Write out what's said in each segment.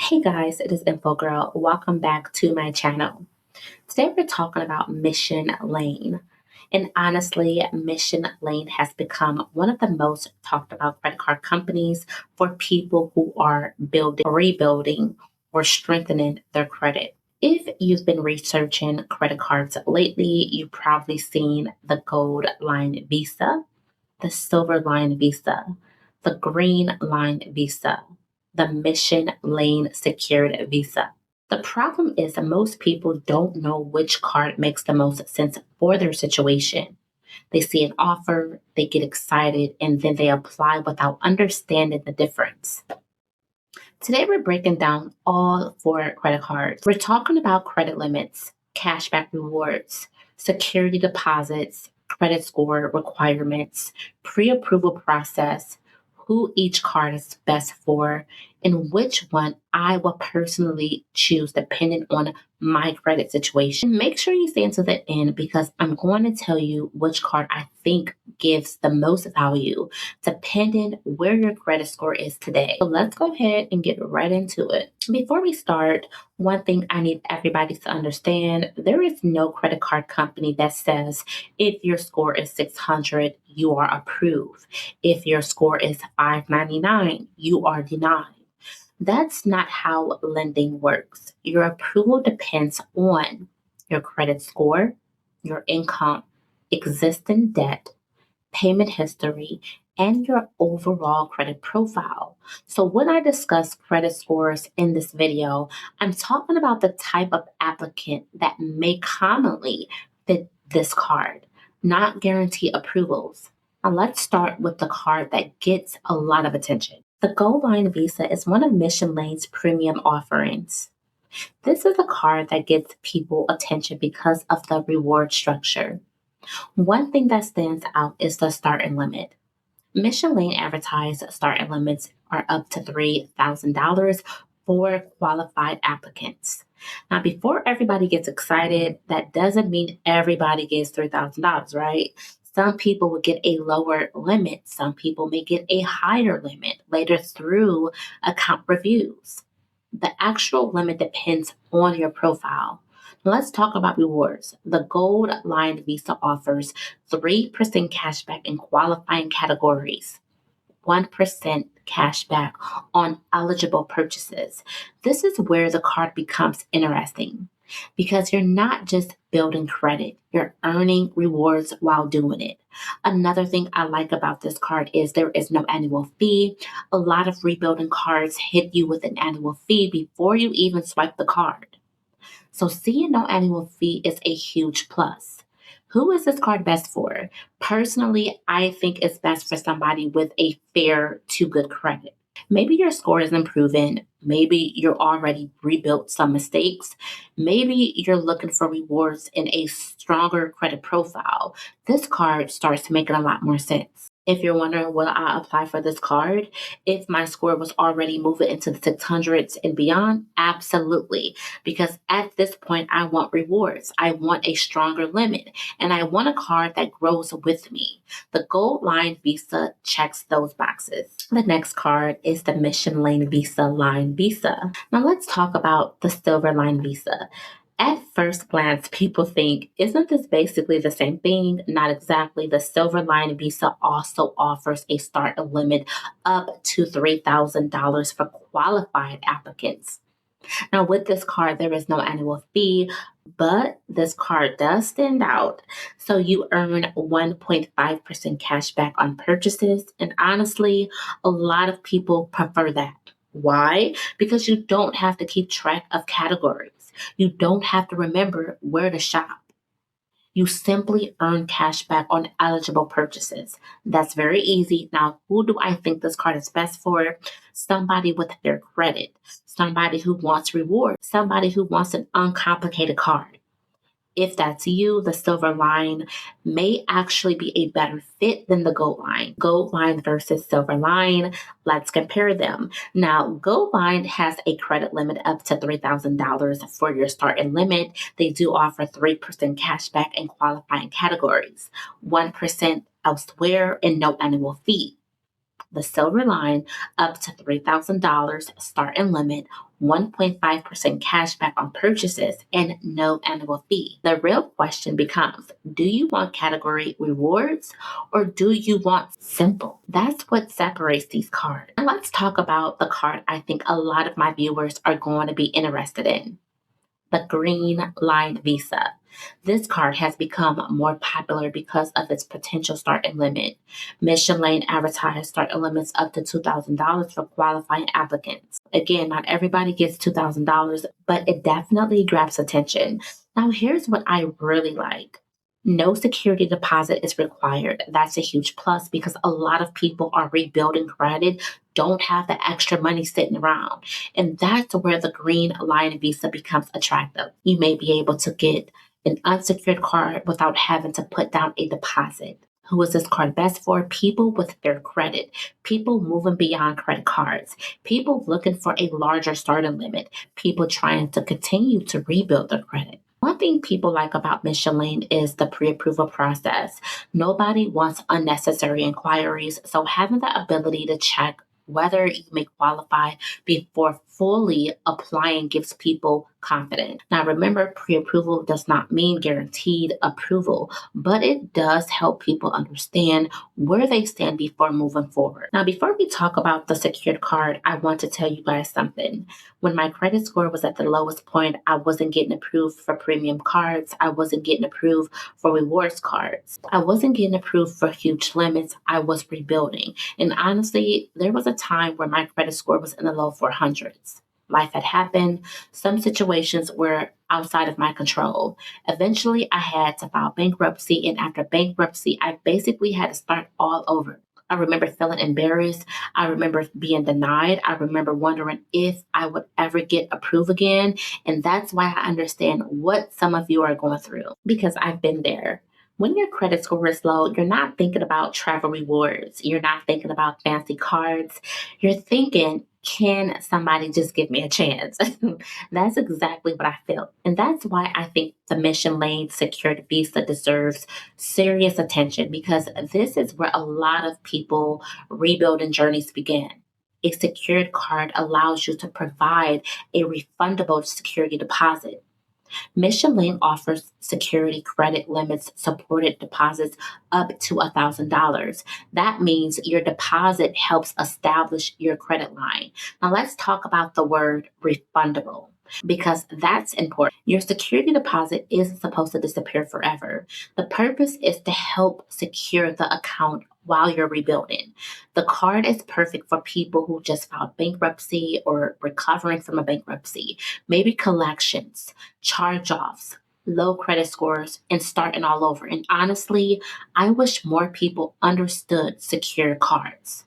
Hey guys, it is Info Girl. Welcome back to my channel. Today we're talking about Mission Lane. And honestly, Mission Lane has become one of the most talked about credit card companies for people who are building, rebuilding, or strengthening their credit. If you've been researching credit cards lately, you've probably seen the Gold Line Visa, the Silver Line Visa, the Green Line Visa, the Mission Lane Secured Visa. The problem is that most people don't know which card makes the most sense for their situation. They see an offer, they get excited, and then they apply without understanding the difference. Today, we're breaking down all four credit cards. We're talking about credit limits, cashback rewards, security deposits, credit score requirements, pre approval process, who each card is best for, and which one I will personally choose depending on my credit situation. Make sure you stay until the end because I'm going to tell you which card I think gives the most value depending where your credit score is today. So let's go ahead and get right into it. Before we start, one thing I need everybody to understand, there is no credit card company that says if your score is 600, you are approved. If your score is 599, you are denied. That's not how lending works. Your approval depends on your credit score, your income, existing debt, payment history, and your overall credit profile. So, when I discuss credit scores in this video, I'm talking about the type of applicant that may commonly fit this card, not guarantee approvals. Now, let's start with the card that gets a lot of attention. The Gold Line Visa is one of Mission Lane's premium offerings. This is a card that gets people attention because of the reward structure. One thing that stands out is the starting limit. Mission Lane advertised starting limits are up to $3,000 for qualified applicants. Now, before everybody gets excited, that doesn't mean everybody gets $3,000, right? Some people will get a lower limit. Some people may get a higher limit later through account reviews. The actual limit depends on your profile. Let's talk about rewards. The Gold Line Visa offers 3% cashback in qualifying categories, 1% cashback on eligible purchases. This is where the card becomes interesting because you're not just building credit, you're earning rewards while doing it. Another thing I like about this card is there is no annual fee. A lot of rebuilding cards hit you with an annual fee before you even swipe the card. So seeing no annual fee is a huge plus. Who is this card best for? Personally, I think it's best for somebody with a fair to good credit. Maybe your score is improving. Maybe you're already rebuilt some mistakes. Maybe you're looking for rewards in a stronger credit profile. This card starts to make a lot more sense. If you're wondering, will I apply for this card? If my score was already moving into the 600s and beyond, absolutely. Because at this point, I want rewards. I want a stronger limit. And I want a card that grows with me. The Gold Line Visa checks those boxes. The next card is the Mission Lane Visa. Now let's talk about the Silver Line Visa. At first glance, people think, isn't this basically the same thing? Not exactly. The Silver Line Visa also offers a start limit up to $3,000 for qualified applicants. Now, with this card, there is no annual fee, but this card does stand out. So you earn 1.5% cash back on purchases. And honestly, a lot of people prefer that. Why? Because you don't have to keep track of categories. You don't have to remember where to shop. You simply earn cash back on eligible purchases. That's very easy. Now, who do I think this card is best for? Somebody with their credit, somebody who wants reward, somebody who wants an uncomplicated card. If that's you, the Silver Line may actually be a better fit than the Gold Line. Gold Line versus Silver Line, let's compare them. Now, Gold Line has a credit limit up to $3,000 for your starting limit. They do offer 3% cash back in qualifying categories, 1% elsewhere, and no annual fee. the Silver Line, up to $3,000 starting limit, 1.5% cash back on purchases, and no annual fee. The real question becomes, do you want category rewards or do you want simple? That's what separates these cards. And let's talk about the card I think a lot of my viewers are going to be interested in, the Green Line Visa. This card has become more popular because of its potential starting limit. Mission Lane advertised starting limits up to $2,000 for qualifying applicants. Again, not everybody gets $2,000, but it definitely grabs attention. Now, here's what I really like. No security deposit is required. That's a huge plus because a lot of people are rebuilding credit, don't have the extra money sitting around. And that's where the Green Line Visa becomes attractive. You may be able to get an unsecured card without having to put down a deposit. Who is this card best for? People with fair credit, people moving beyond credit cards, people looking for a larger starting limit, people trying to continue to rebuild their credit. One thing people like about Mission Lane is the pre-approval process. Nobody wants unnecessary inquiries, so having the ability to check whether you may qualify before fully applying gives people confidence. Now, remember, pre approval does not mean guaranteed approval, but it does help people understand where they stand before moving forward. Now, before we talk about the secured card, I want to tell you guys something. When my credit score was at the lowest point, I wasn't getting approved for premium cards, I wasn't getting approved for rewards cards, I wasn't getting approved for huge limits. I was rebuilding. And honestly, there was a time where my credit score was in the low 400s. Life had happened. Some situations were outside of my control. Eventually, I had to file bankruptcy. And after bankruptcy, I basically had to start all over. I remember feeling embarrassed. I remember being denied. I remember wondering if I would ever get approved again. And that's why I understand what some of you are going through because I've been there. When your credit score is low, you're not thinking about travel rewards. You're not thinking about fancy cards. You're thinking, can somebody just give me a chance? That's exactly what I felt. And that's why I think the Mission Lane Secured Visa deserves serious attention because this is where a lot of people rebuilding journeys begin. A secured card allows you to provide a refundable security deposit. Mission Lane offers security credit limits, supported deposits up to $1,000. That means your deposit helps establish your credit line. Now let's talk about the word refundable because that's important. Your security deposit isn't supposed to disappear forever. The purpose is to help secure the account while you're rebuilding. The card is perfect for people who just filed bankruptcy or recovering from a bankruptcy, maybe collections, charge offs, low credit scores, and starting all over. And honestly, I wish more people understood secure cards.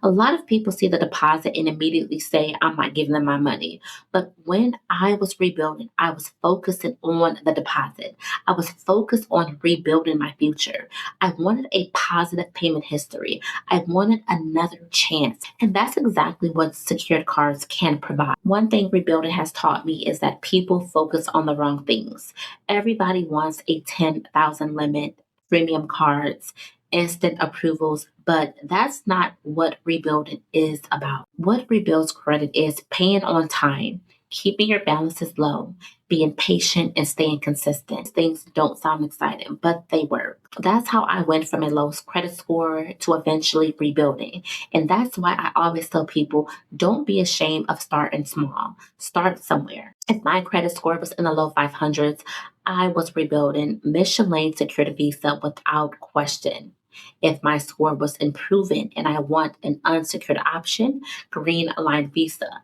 A lot of people see the deposit and immediately say, I'm not giving them my money. But when I was rebuilding, I was focusing on the deposit. I was focused on rebuilding my future. I wanted a positive payment history. I wanted another chance. And that's exactly what secured cards can provide. One thing rebuilding has taught me is that people focus on the wrong things. Everybody wants a 10,000 limit, premium cards, instant approvals, but that's not what rebuilding is about. What rebuilds credit is paying on time, keeping your balances low, being patient, and staying consistent. Things don't sound exciting, but they work. That's how I went from a low credit score to eventually rebuilding. And that's why I always tell people don't be ashamed of starting small. Start somewhere. If my credit score was in the low 500s, I was rebuilding Mission Lane Secured Visa without question. If my score was improving and I want an unsecured option, Green Line Visa.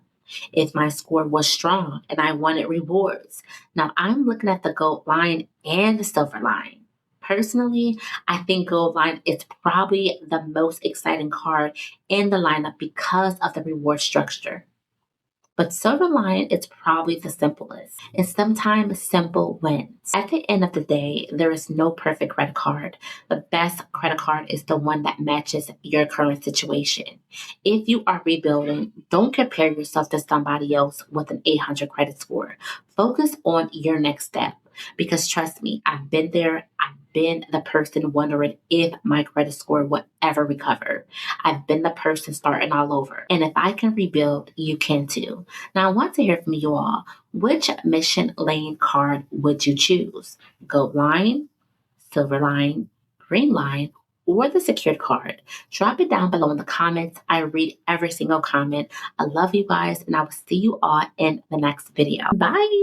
If my score was strong and I wanted rewards. Now I'm looking at the Gold Line and the Silver Line. Personally, I think Gold Line is probably the most exciting card in the lineup because of the reward structure. But Silver Line is probably the simplest, and sometimes simple wins. At the end of the day, there is no perfect credit card. The best credit card is the one that matches your current situation. If you are rebuilding, don't compare yourself to somebody else with an 800 credit score. Focus on your next step because trust me, I've been there, I've been the person wondering if my credit score would ever recover. I've been the person starting all over. And if I can rebuild, you can too. Now, I want to hear from you all. Which Mission Lane card would you choose? Gold line, silver line, green line, or the secured card? Drop it down below in the comments. I read every single comment. I love you guys, and I will see you all in the next video. Bye.